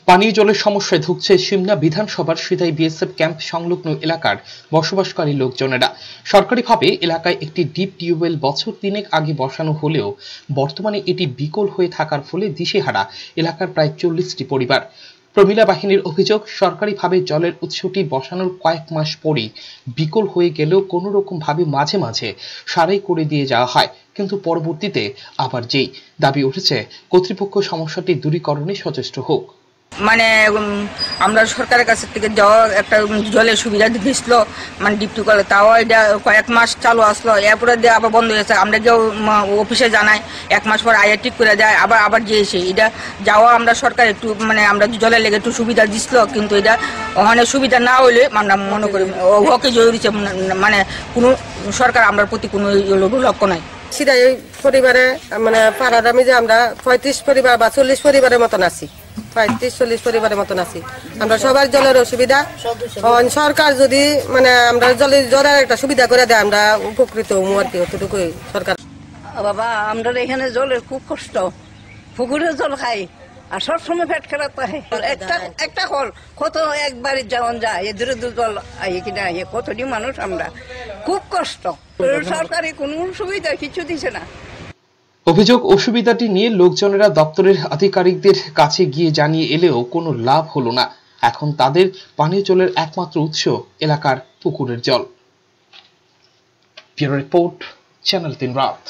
পানীয় জলের সমস্যায় ভুগছে সিমনা বিধানসভার সিধাই বিএসএফ ক্যাম্প সংলগ্ন এলাকার বসবাসকারী লোকজনেরা। সরকারিভাবে এলাকায় একটি ডিপ টিউবওয়েল বছর 3 আগে বসানো হলেও বর্তমানে এটি বিকল হয়ে থাকার ফলে দিশেহারা এলাকার প্রায় 40টি পরিবার। প্রমিলা বাহিনীর অভিযোগ, সরকারিভাবে জলের উৎসটি বসানোর কয়েক মাস পরেই বিকল হয়ে গেলেও কোনো রকম ভাবে মাঝে মাঝে সারাই করে দিয়ে যাওয়া হয়, কিন্তু পরবর্তীতে আবার যেই দাবি উঠেছে কর্তৃপক্ষ সমস্যাটি দূরীকরণে সচেষ্ট হোক। মানে আমরা সরকারের কাছ থেকে যাওয়া একটা জলের সুবিধা দিয়েছিল, মানে ডিপ টিউবওয়েল, তাও এটা কয়েক মাস চালু আসলো, এরপরে দিয়ে আবার বন্ধ হয়েছে। আমরা গিয়ে অফিসে জানাই, 1 মাস পর আয়া ঠিক করে দেয়, আবার যেয়েছে এটা যাওয়া। আমরা সরকার একটু মানে আমরা জলের লেগে একটু সুবিধা দিছিল, কিন্তু এটা ওখানে সুবিধা না হইলে আমরা মনে করি ওকে জরুরি, মানে কোনো সরকার আমরা প্রতি কোনো লক্ষ্য নাই। সিধাই পরিবারে মানে পাড়ার আমি যে আমরা 35 পরিবার বা 40 পরিবারের মতন আছি, 35-40 পরিবারের মতন আছি। আমরা সবার জলের অসুবিধা, সরকার যদি মানে আমরা জলের একটা সুবিধা করে দেয় আমরা উপকৃত হবো আর কি, অতটুকুই সরকার। বাবা আমরা এখানে জলের খুব কষ্ট, পুকুরের জল খাই আর সবসময় পেট খারাপ হয়। একটা কল কত একবারে যেমন যায়, এদের জল আইয়ে কিনা আইয়ে কতটি মানুষ, আমরা খুব কষ্ট। সরকারি কোনো সুবিধা কিছু দিছে না। অভিযোগ, অসুবিধাটি নিয়ে লোকজনেরা দপ্তরের আধিকারিকদের কাছে গিয়ে জানিয়ে এলেও কোনো লাভ হলো না। এখন তাদের পানীয় জলের একমাত্র উৎস এলাকার পুকুরের জল। ব্যুরো রিপোর্ট, চ্যানেল 3 রাত।